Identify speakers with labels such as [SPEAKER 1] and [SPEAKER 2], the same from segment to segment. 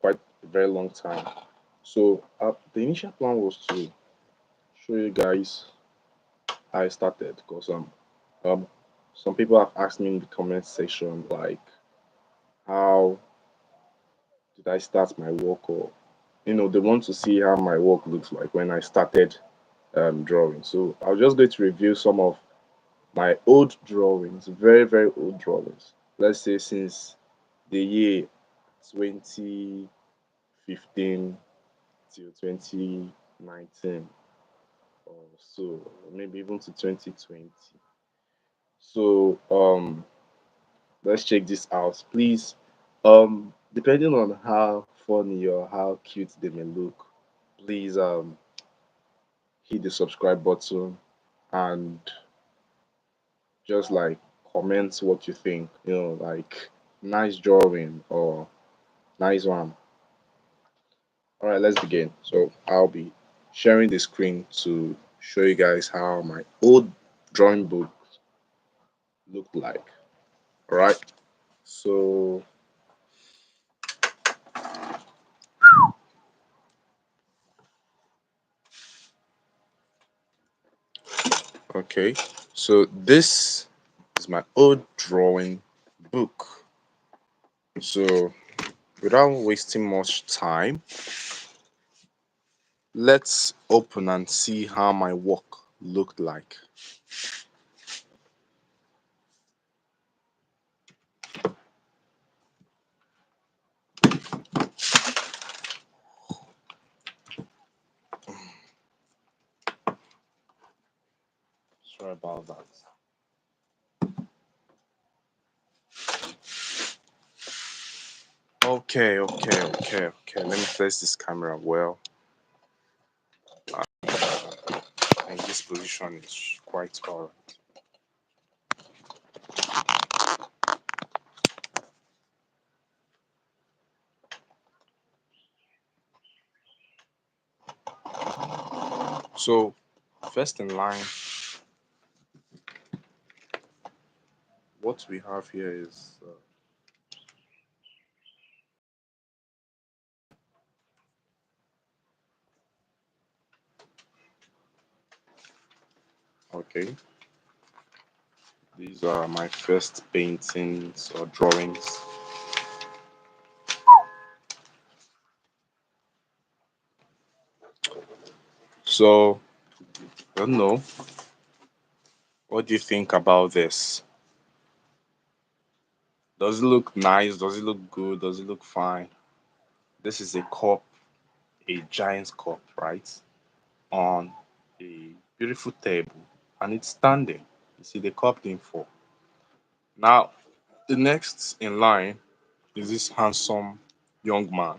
[SPEAKER 1] quite a very long time. So the initial plan was to show you guys how I started because um some people have asked me in the comment section like how did I start my work, or they want to see how my work looks like when I started drawing. So I'll just going to review some of my old drawings, very very old drawings. Let's say since the year 2015 till 2019 or so, or maybe even to 2020. So let's check this out. Please, depending on how funny or how cute they may look, please hit the subscribe button and just like comment what you think, like nice drawing or nice one. All right, let's begin. So I'll be sharing the screen to show you guys how my old drawing book looked like. All right. So okay. So this is my old drawing book. So without wasting much time, let's open and see how my work looked like. Sorry about that. Okay. Let me place this camera well. And this position is quite alright. So first in line, what we have here is okay. These are my first paintings or drawings. So I don't know. What do you think about this? Does it look nice? Does it look good? Does it look fine? This is a cup, a giant cup, right? On a beautiful table, and it's standing. You see the cup didn't fall. Now, the next in line is this handsome young man.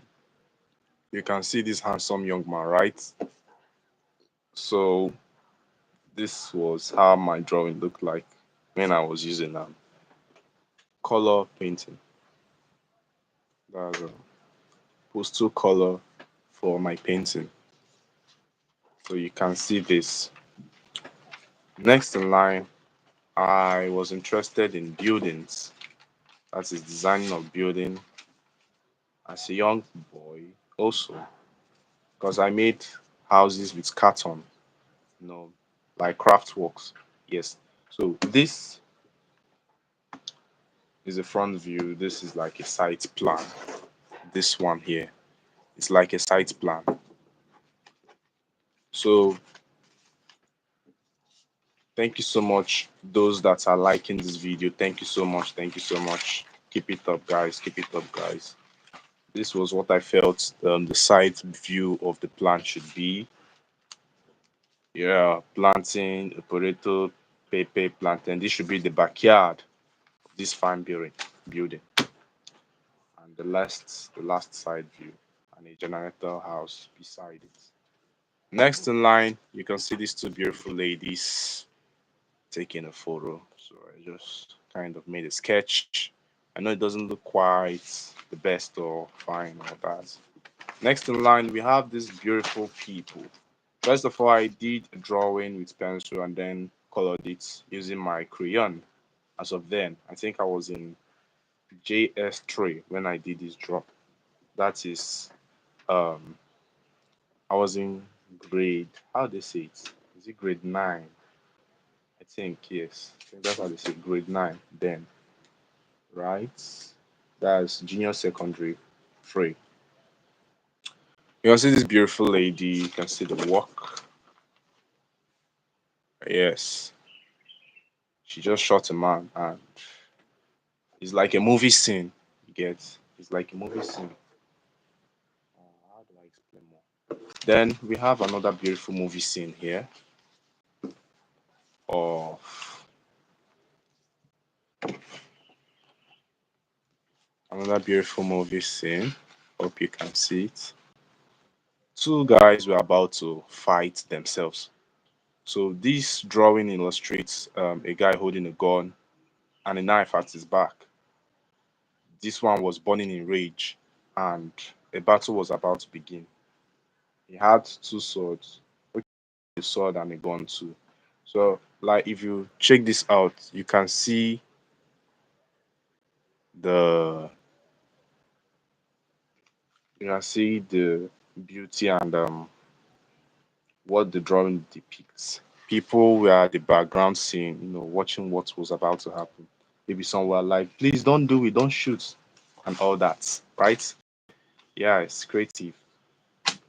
[SPEAKER 1] You can see this handsome young man, right? So this was how my drawing looked like when I was using color painting. That's a pastel color for my painting. So you can see this. Next in line, I was interested in buildings. That is designing of building as a young boy also, because I made houses with carton, you know, like craft works. Yes. So this is a front view. This is like a site plan. This one here is like a site plan. So thank you so much, those that are liking this video. Thank you so much. Thank you so much. Keep it up, guys. Keep it up, guys. This was what I felt the side view of the plant should be. Yeah, planting, a potato, pepper, planting. This should be the backyard of this farm building. And the last side view and a generator house beside it. Next in line, you can see these two beautiful ladies taking a photo. So I just kind of made a sketch. I know it doesn't look quite the best or fine or that. Next in line, we have these beautiful people. First of all, I did a drawing with pencil and then colored it using my crayon. As of then, I think I was in JS3 when I did this draw. That is, um, I was in grade. How they say it? Is it grade 9? I think yes. I think that's how they say grade 9. Then, right? That's junior secondary, free. You can see this beautiful lady. You can see the walk. Yes, she just shot a man, and it's like a movie scene. You get? It's like a movie scene. How do I explain more? Then we have another beautiful movie scene here of another beautiful movie scene. Hope you can see it. Two guys were about to fight themselves. So this drawing illustrates a guy holding a gun and a knife at his back. This one was burning in rage, and a battle was about to begin. He had two swords, a sword and a gun too. So, like, if you check this out, the you can see the beauty and what the drawing depicts. People were at the background scene, watching what was about to happen. Maybe some were like, please don't do it, don't shoot, and all that, right? Yeah, it's creative.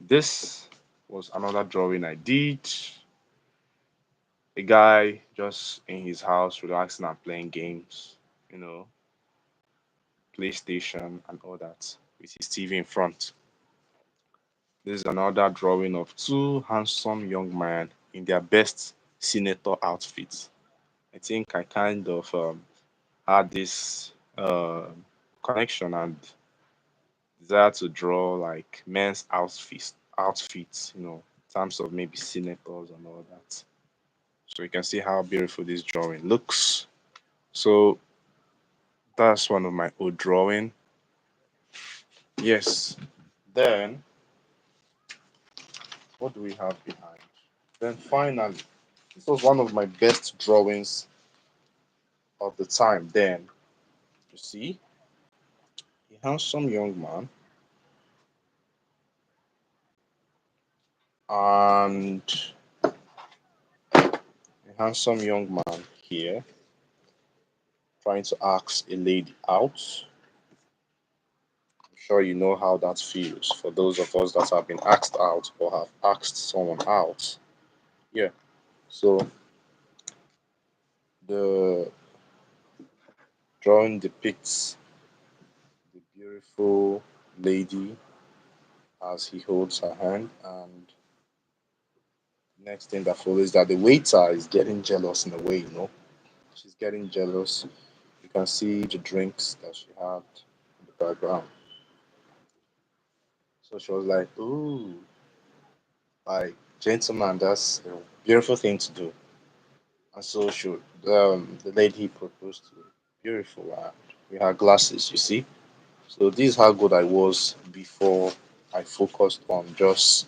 [SPEAKER 1] This was another drawing I did. A guy just in his house, relaxing and playing games, you know, PlayStation and all that, with his TV in front. This is another drawing of two handsome young men in their best senator outfits. I think I kind of had this connection and desire to draw like men's outfits, in terms of maybe senators and all that. So you can see how beautiful this drawing looks. So that's one of my old drawing. Yes. Then what do we have behind? Then finally, this was one of my best drawings of the time. Then you see a handsome young man and a handsome young man here trying to ask a lady out. I'm sure you know how that feels for those of us that have been asked out or have asked someone out. Yeah. So the drawing depicts the beautiful lady as he holds her hand, and next thing that follows is that the waiter is getting jealous in a way. She's getting jealous. You can see the drinks that she had in the background. So she was like, ooh, like, gentleman, that's a beautiful thing to do. And so the lady he proposed to, beautiful, and we had glasses, you see. So this is how good I was before I focused on just,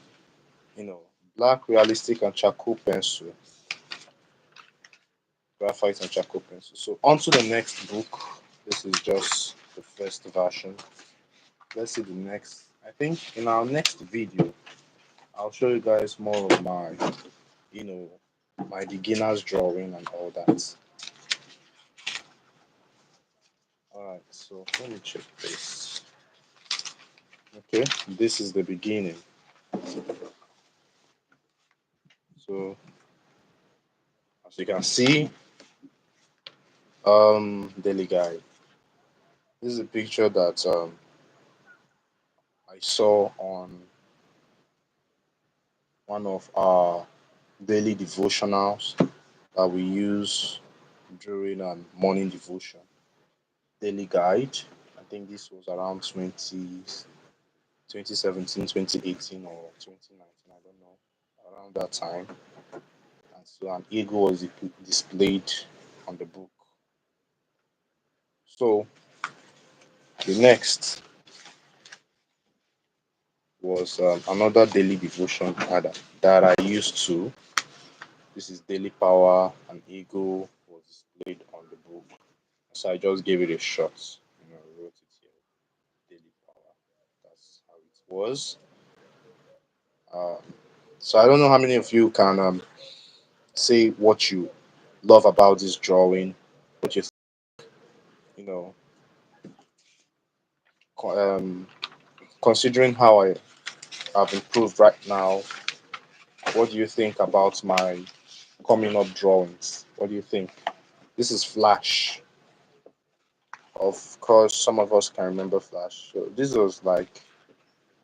[SPEAKER 1] you know, black realistic and charcoal pencil, graphite and charcoal pencil. So on to the next book. This is just the first version. Let's see the next. I think in our next video, I'll show you guys more of you know, my beginner's drawing and all that. Alright, so let me check this. Okay, this is the beginning. So as you can see, daily guide. This is a picture that I saw on one of our daily devotionals that we use during morning devotion. Daily guide. I think this was around 2017, 2018, or 2019. I don't know. Around that time. And so an eagle was displayed on the book. So the next was another daily devotion that I used to. This is Daily Power, and eagle was displayed on the book. So I just gave it a shot. I wrote it here. Daily Power. how it was. Uh, so I don't know how many of you can say what you love about this drawing, what you know, considering how I have improved right now. What do you think about my coming up drawings? What do you think? This is Flash. Of course, some of us can remember Flash. So this was like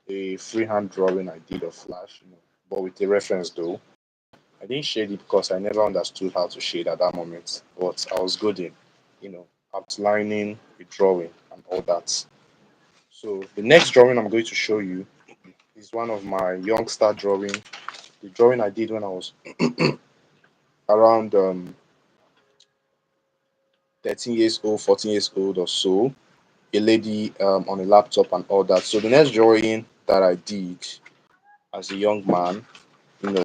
[SPEAKER 1] a freehand drawing I did of Flash, but with a reference though. I didn't shade it because I never understood how to shade at that moment, but I was good in, outlining, with drawing, and all that. So the next drawing I'm going to show you is one of my youngster drawing. The drawing I did when I was around 13 years old, 14 years old or so. A lady on a laptop and all that. So the next drawing that I did as a young man, you know,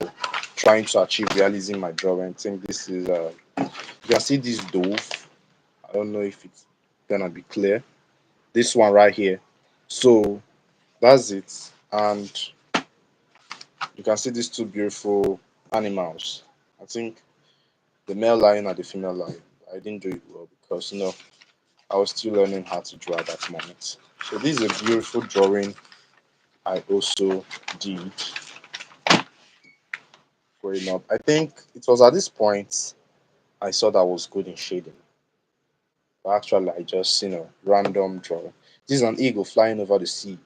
[SPEAKER 1] trying to achieve realism in my drawing. I think this is you can see this dove. I don't know if it's gonna be clear. This one right here. So that's it. And you can see these two beautiful animals. I think the male lion and the female lion. I didn't do it well because I was still learning how to draw at that moment. So this is a beautiful drawing I also did growing up. I think it was at this point I saw that I was good in shading. But actually, I just, random drawing. This is an eagle flying over the sea.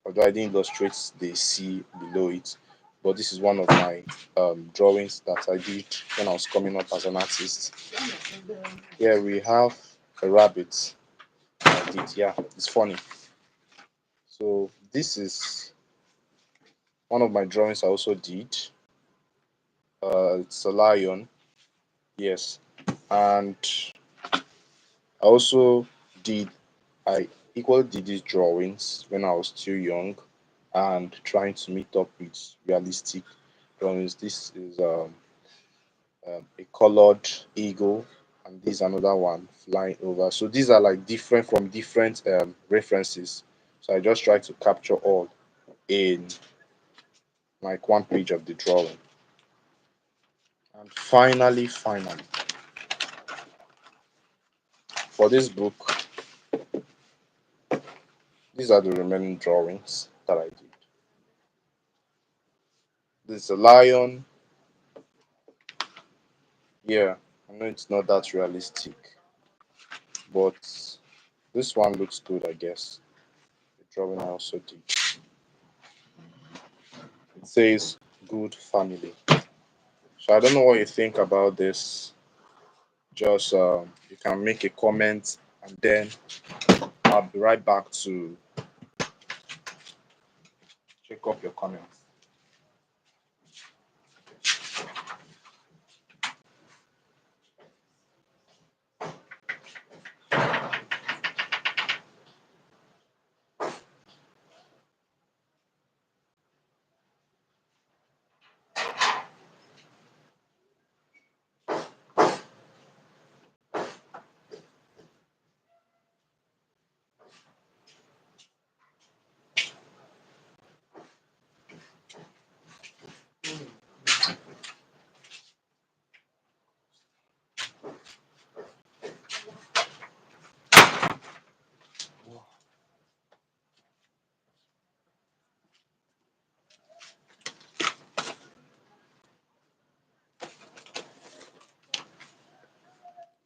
[SPEAKER 1] Although I didn't illustrate the sea below it, but this is one of my drawings that I did when I was coming up as an artist. Here we have a rabbit. I did, yeah, it's funny. So this is one of my drawings I also did. It's a lion, yes, and I also did I equally did these drawings when I was still young and trying to meet up with realistic drawings. This is a colored eagle, and this is another one flying over. So these are like different from different references. So I just try to capture all in like one page of the drawing. And finally, for this book, these are the remaining drawings that I did. This is a lion. Yeah, I know it's not that realistic, but this one looks good, I guess. The drawing I also did. It says good family. So I don't know what you think about this. Just you can make a comment and then I'll be right back to check up your comments.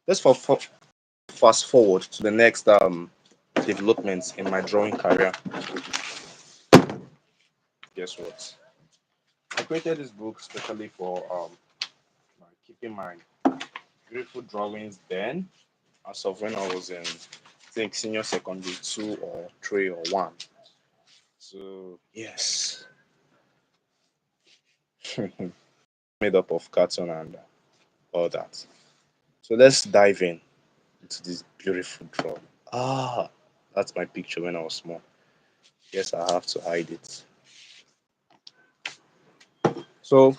[SPEAKER 1] Let's fast forward to the next developments in my drawing career. Guess what? I created this book especially for keeping my beautiful drawings then, as of when I was in, I think, senior secondary 2 or 3 or 1. So, yes, made up of carton and all that. So, let's dive in into this beautiful drawing. Ah, that's my picture when I was small. Yes, I have to hide it. So,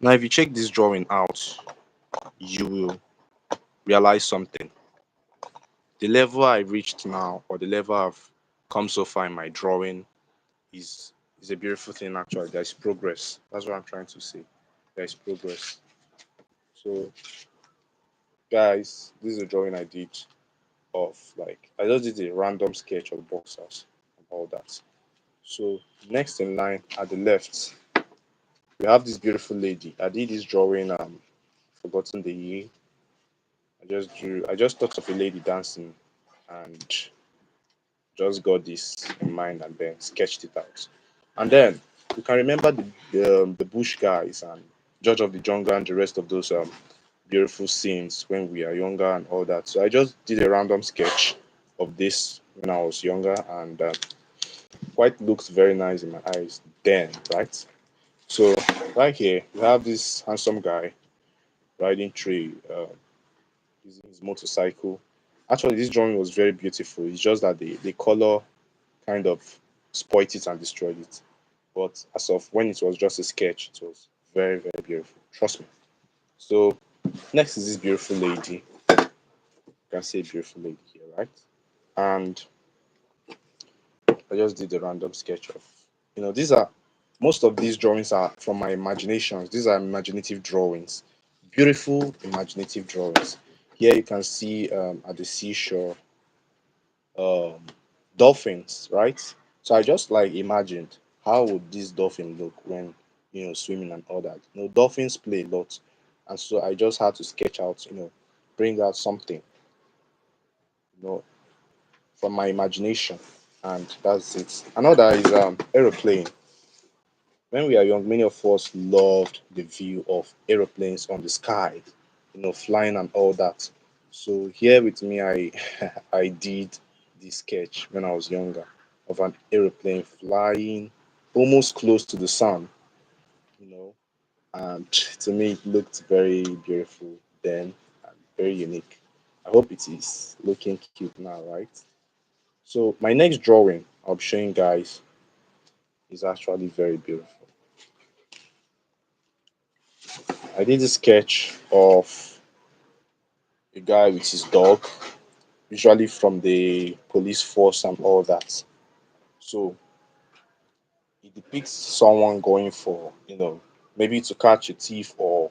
[SPEAKER 1] now if you check this drawing out, you will realize something. the level I reached now, or the level I've come so far in my drawing, is is a beautiful thing. Actually, there's progress. That's what I'm trying to say. There's progress. So, guys, this is a drawing I did of, like, I just did a random sketch of boxers and all that. So next in line at the left, we have this beautiful lady. I did this drawing. Forgotten the year. I just thought of a lady dancing, and just got this in mind and then sketched it out. And then you can remember the Bush guys and George of the Jungle and the rest of those beautiful scenes when we are younger and all that. So I just did a random sketch of this when I was younger, and quite looks very nice in my eyes then, right? So right here we have this handsome guy riding through using his motorcycle. Actually, this drawing was very beautiful. It's just that the color kind of spoilt it and destroyed it. But as of when it was just a sketch, it was very, very beautiful. Trust me. So next is this beautiful lady. You can see a beautiful lady here, right? And I just did a random sketch of, these are most of these drawings are from my imaginations. These are imaginative drawings, beautiful imaginative drawings. Here you can see at the seashore, um, dolphins, right? So I just like imagined how would this dolphin look when swimming and all that. Dolphins play a lot, and so I just had to sketch out, bring out something, you know, from my imagination, and that's it. Another is aeroplane. When we are young, many of us loved the view of aeroplanes on the sky, flying and all that. So here with me, I I did this sketch when I was younger of an aeroplane flying almost close to the sun, you know, and to me it looked very beautiful then and very unique. I hope it is looking cute now, right? So my next drawing I'll be showing guys is actually very beautiful. I did a sketch of a guy with his dog, usually from the police force and all that. So it depicts someone going for, maybe to catch a thief, or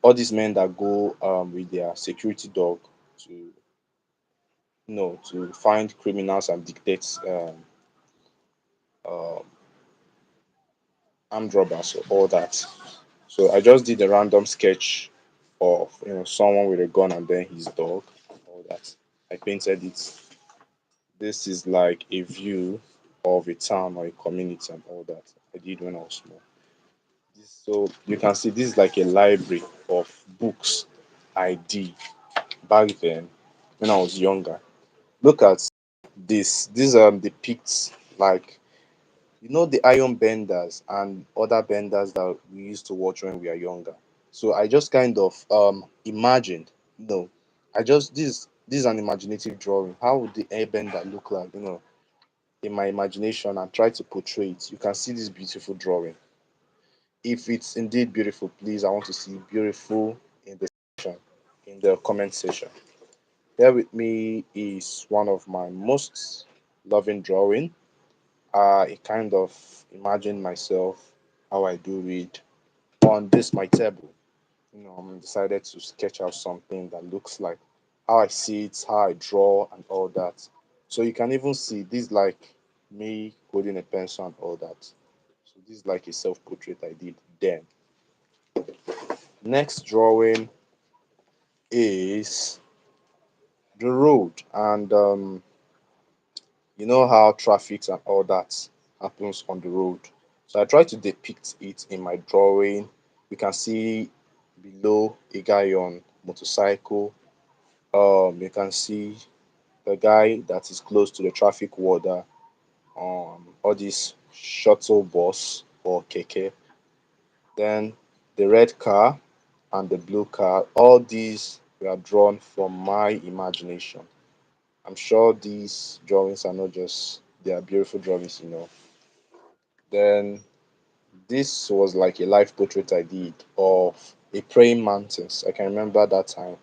[SPEAKER 1] all these men that go with their security dog to, to find criminals and dictate um, armed robbers or all that. So I just did a random sketch of, someone with a gun and then his dog, all that. I painted it. This is like a view of a town or a community and all that. I did when I was small. So you can see this is like a library of books I did back then when I was younger. Look at this. This depicts, like, the iron benders and other benders that we used to watch when we are younger. So I just kind of imagined, I just this is an imaginative drawing. How would the airbender look like, in my imagination, and try to portray it. You can see this beautiful drawing. If it's indeed beautiful, please, I want to see beautiful in the section, in the comment section. Here with me is one of my most loving drawing. I kind of imagine myself how I do read on this my table. I'm decided to sketch out something that looks like how I see it, how I draw, and all that. So you can even see this, like me holding a pencil and all that. So this is like a self-portrait I did then. Next drawing is the road, and you know how traffic and all that happens on the road. So I try to depict it in my drawing. You can see below a guy on motorcycle. You can see the guy that is close to the traffic warder, all this shuttle bus or keke. Then the red car and the blue car. All these were drawn from my imagination. I'm sure these drawings are not just, they are beautiful drawings. Then this was like a life portrait I did of a praying mantis. I can remember that time.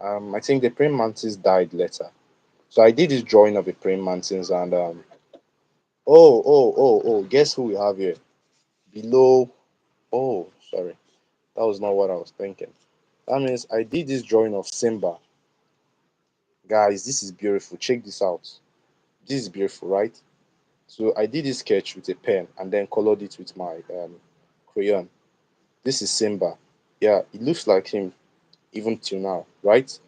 [SPEAKER 1] I think the praying mantis died later. So I did this drawing of a praying mantis, and guess who we have here? Below. Oh, sorry, that was not what I was thinking. That means I did this drawing of Simba. Guys, this is beautiful. Check this out. This is beautiful, right? So I did this sketch with a pen and then colored it with my crayon. This is Simba. Yeah, it looks like him even till now, right?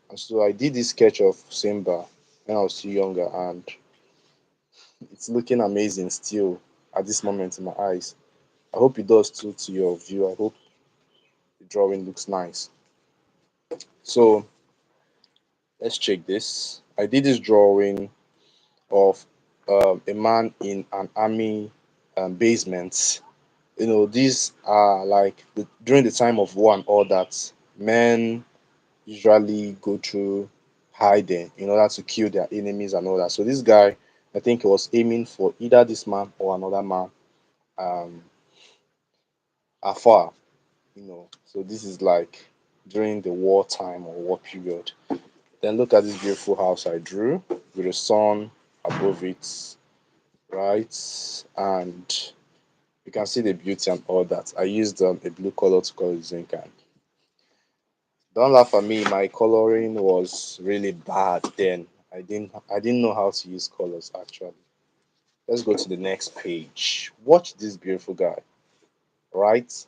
[SPEAKER 1] And so I did this sketch of Simba when I was still younger, and it's looking amazing still at this moment in my eyes. I hope it does too to your view. I hope the drawing looks nice. So let's check this. I did this drawing of a man in an army basement. These are like during the time of war and all that. Men usually go through hiding in order to kill their enemies and all that. So this guy, I think he was aiming for either this man or another man um, afar. So this is like during the war time or war period. Then look at this beautiful house I drew with the sun above it, right? And you can see the beauty and all that. I used a blue color to color the zinc, and don't laugh at me. My coloring was really bad then. I didn't know how to use colors actually. Let's go to the next page. Watch this beautiful guy, right?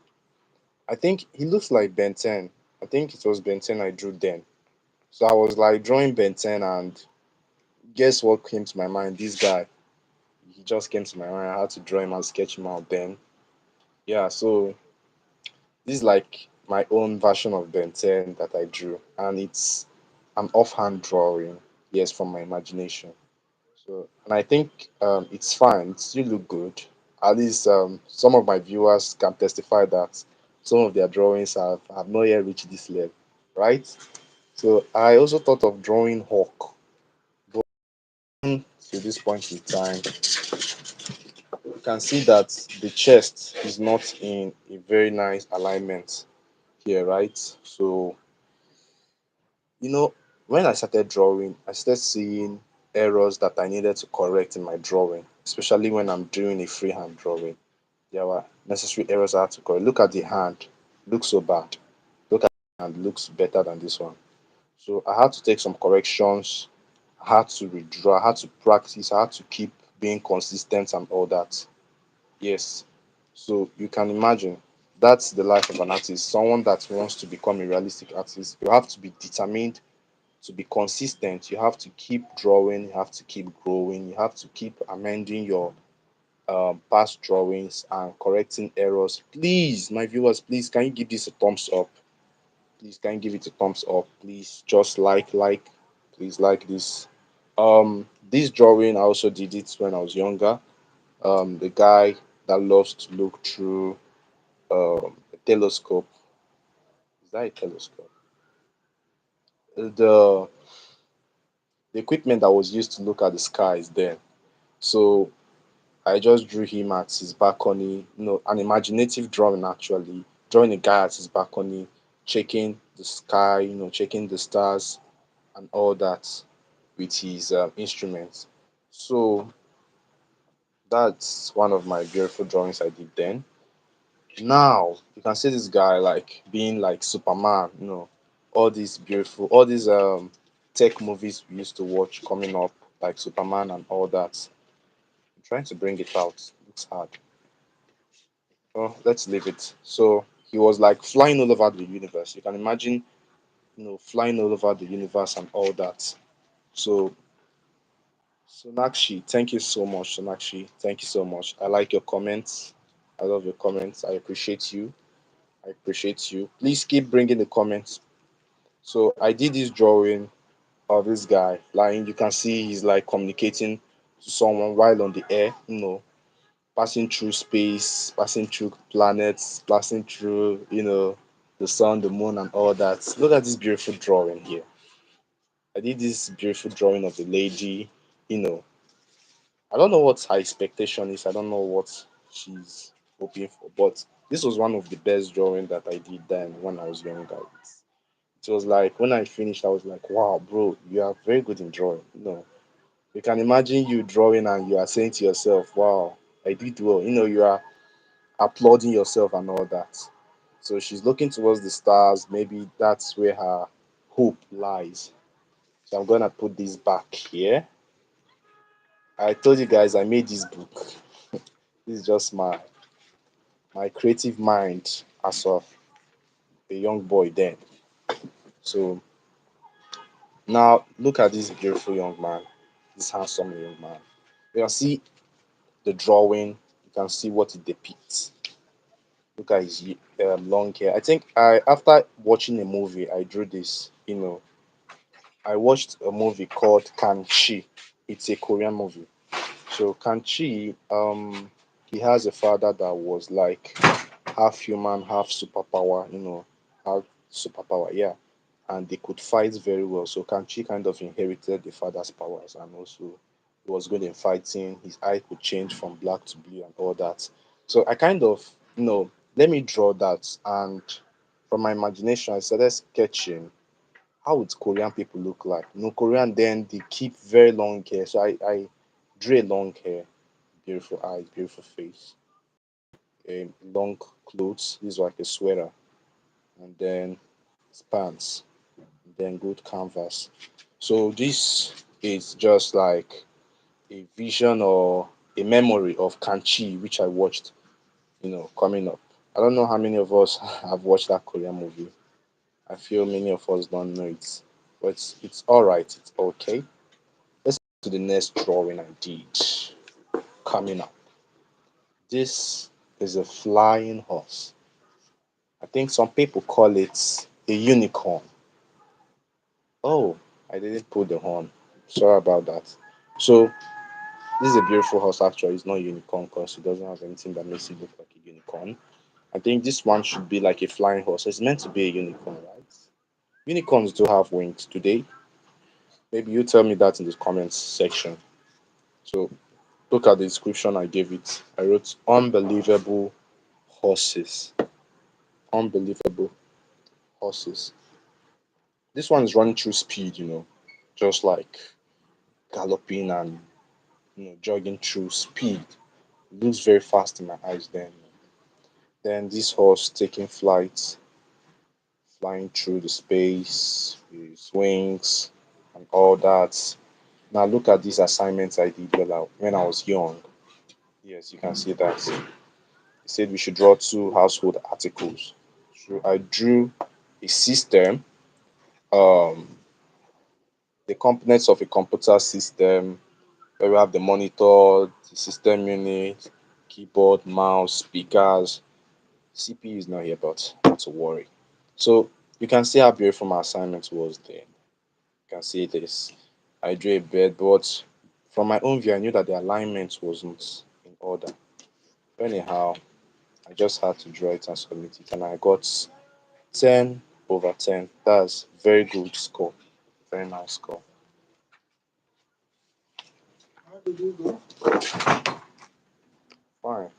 [SPEAKER 1] I think he looks like Ben 10. I think it was Ben 10 I drew then. So I was like drawing Ben 10, and guess what came to my mind? This guy. He just came to my mind. I had to draw him and sketch him out then. Yeah, so this is like my own version of Ben 10 that I drew, and it's an offhand drawing, yes, from my imagination. So, and I think it's fine. It still look good. At least some of my viewers can testify that some of their drawings have not yet reached this level, right? So I also thought of drawing Hawk, but to this point in time, you can see that the chest is not in a very nice alignment here, right? So when I started drawing, I started seeing errors that I needed to correct in my drawing, especially when I'm doing a freehand drawing. There were necessary errors I had to correct. Look at the hand, looks so bad. Look at the hand, looks better than this one. So I had to take some corrections. I had to redraw. I had to practice. I had to keep being consistent and all that. Yes. So you can imagine that's the life of an artist. Someone that wants to become a realistic artist, you have to be determined to be consistent. You have to keep drawing, you have to keep growing, you have to keep amending your past drawings and correcting errors. Please, my viewers, please, can you give this a thumbs up? Please, can you give it a thumbs up? Please, just please like this. This drawing I also did it when I was younger. The guy that loves to look through a telescope. Is that a telescope? The equipment that was used to look at the skies then. So I just drew him at his balcony, an imaginative drawing actually, drawing a guy at his balcony, checking the sky, checking the stars and all that with his instruments. So that's one of my beautiful drawings I did then. Now you can see this guy like being like Superman, all these tech movies we used to watch coming up, like Superman and all that. I'm trying to bring it out. It's hard. Oh, let's leave it. So he was like flying all over the universe. You can imagine, flying all over the universe and all that. So Sonakshi, thank you so much, Sonakshi. Thank you so much. I like your comments. I love your comments. I appreciate you. I appreciate you. Please keep bringing the comments. So I did this drawing of this guy flying. You can see he's like communicating to someone while on the air, passing through space, passing through planets, passing through, the sun, the moon, and all that. Look at this beautiful drawing here. I did this beautiful drawing of the lady. You know, I don't know what her expectation is. I don't know what she's hoping for, but this was one of the best drawing that I did then when I was younger. It was like when I finished, I was like, wow, bro, you are very good in drawing. You can imagine you drawing and you are saying to yourself, wow, I did well. You are applauding yourself and all that. So she's looking towards the stars. Maybe that's where her hope lies. So I'm gonna put this back here. I told you guys I made this book. This is just my creative mind as of a young boy then. So now look at this beautiful young man, this handsome young man. You can see the drawing. You can see what it depicts. Look at his long hair. I think I after watching a movie, I drew this. I watched a movie called Kanchi. It's a Korean movie. So Kanchi, he has a father that was like half human, half superpower. Half superpower, yeah. And they could fight very well. So Kanchi kind of inherited the father's powers, and also he was good in fighting. His eye could change from black to blue and all that. So I kind of, let me draw that. And from my imagination, I started sketching how would Korean people look like. Korean then they keep very long hair. So I drew a long hair, beautiful eyes, beautiful face, long clothes. This is like a sweater, and then pants, then good canvas. So this is just like a vision or a memory of Kanchi, which I watched, coming up. I don't know how many of us have watched that Korean movie. I feel many of us don't know it, but it's all right. It's okay. Let's go to the next drawing I did coming up. This is a flying horse. I think some people call it a unicorn. Oh, I didn't put the horn. Sorry about that. So this is a beautiful horse actually. It's not a unicorn because it doesn't have anything that makes it look like a unicorn. I think this one should be like a flying horse. It's meant to be a unicorn, right? Unicorns do have wings today. Maybe you tell me that in the comments section. So look at the description I gave it. I wrote unbelievable horses. Unbelievable horses. This one is running through speed, just like galloping and jogging through speed. It looks very fast in my eyes then. Then this horse taking flight, flying through the space, his wings and all that. Now look at these assignments I did when I was young. Yes, you can see that. It said we should draw two household articles. So I drew a system, um, the components of a computer system, where we have the monitor, the system unit, keyboard, mouse, speakers. CPU is not here, but not to worry. So you can see how beautiful my assignment was there. You can see this. I drew a bed, but from my own view, I knew that the alignment wasn't in order. Anyhow, I just had to draw it and submit it, and I got 10 over 10. That's very good score. Very nice score. Fine.